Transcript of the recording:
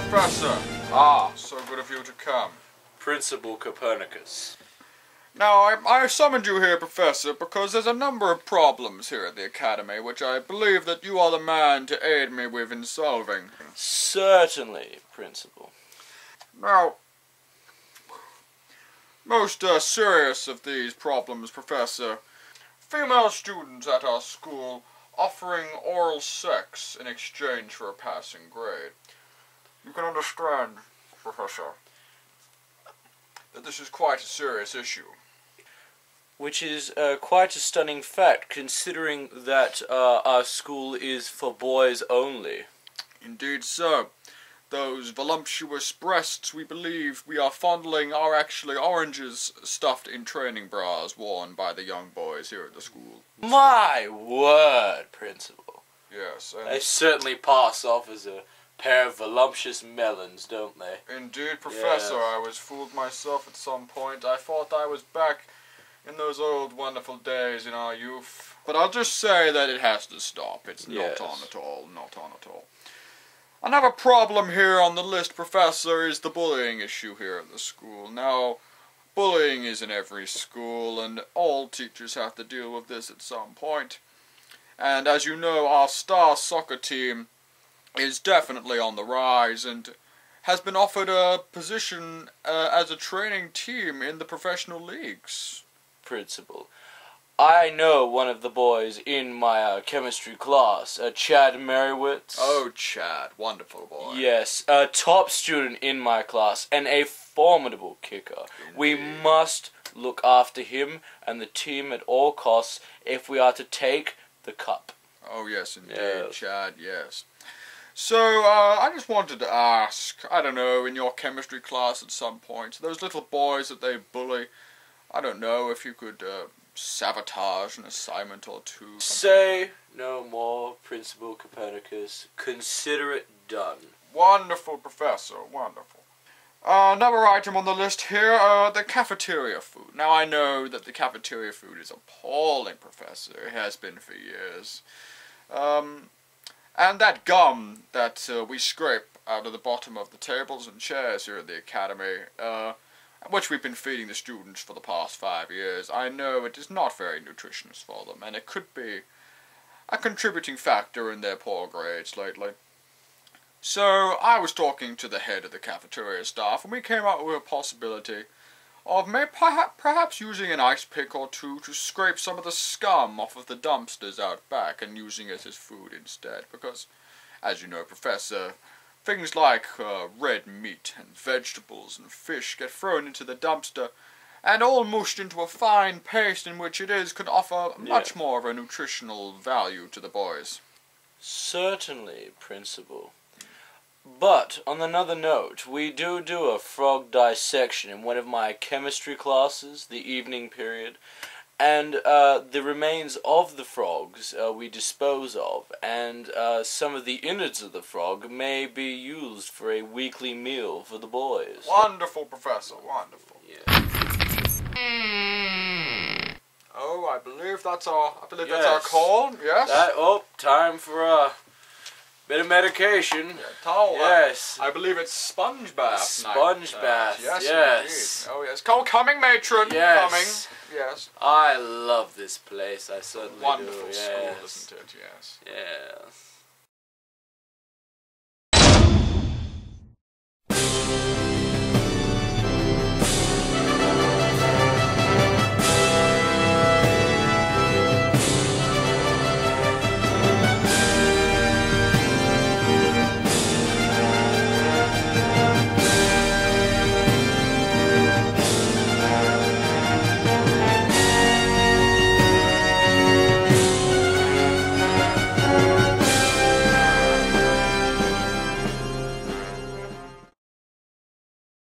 Professor. So good of you to come. Principal Copernicus. Now, I summoned you here, Professor, because there's a number of problems here at the Academy, which I believe that you are the man to aid me with in solving. Certainly, Principal. Now, most serious of these problems, Professor, female students at our school offering oral sex in exchange for a passing grade. You can understand, Professor, that this is quite a serious issue. Which is quite a stunning fact, considering that our school is for boys only. Indeed so. Those voluptuous breasts we believe we are fondling are actually oranges stuffed in training bras worn by the young boys here at the school. My word, Principal. Yes, and They certainly pass off as a pair of voluptuous melons, don't they? indeed, Professor, Yes. I was fooled myself at some point. I thought I was back in those old wonderful days in our youth. But I'll just say that it has to stop. It's Yes. not on at all, not on at all. Another problem here on the list, Professor, is the bullying issue here at the school. Now, bullying is in every school, and all teachers have to deal with this at some point. And as you know, our star soccer team is definitely on the rise, and has been offered a position as a training team in the professional leagues. Principal. I know one of the boys in my chemistry class, Chad Merriwitz. Oh, Chad, wonderful boy. Yes, a top student in my class, and a formidable kicker. We Indeed. must look after him and the team at all costs if we are to take the cup. Oh, yes, indeed, Yes. Chad, yes. So, I just wanted to ask, I don't know, in your chemistry class at some point, those little boys that they bully, I don't know if you could sabotage an assignment or two. Say no more, Principal Copernicus. Consider it done. Wonderful, Professor, wonderful. Another item on the list here, the cafeteria food. Now, I know that the cafeteria food is appalling, Professor. It has been for years. And that gum that we scrape out of the bottom of the tables and chairs here at the Academy, which we've been feeding the students for the past 5 years, I know it is not very nutritious for them, and it could be a contributing factor in their poor grades lately. So, I was talking to the head of the cafeteria staff, and we came up with a possibility of perhaps using an ice pick or two to scrape some of the scum off of the dumpsters out back and using it as food instead, because, as you know, Professor, things like red meat and vegetables and fish get thrown into the dumpster and all mushed into a fine paste in which it is could offer much more of a nutritional value to the boys. Certainly, Principal. But, on another note, we do a frog dissection in one of my chemistry classes, the evening period, and the remains of the frogs we dispose of, and some of the innards of the frog may be used for a weekly meal for the boys. Wonderful, Professor, wonderful. Yeah. Oh, I believe that's our call. Yes. Time for a bit of medication. Yes. I believe it's sponge bath Sponge night. bath. Yes. Yes. Indeed. Oh yes. Call coming, matron. Yes. Coming. Yes. I love this place. I certainly Wonderful do. school, Yes. isn't it? Yes. Yes.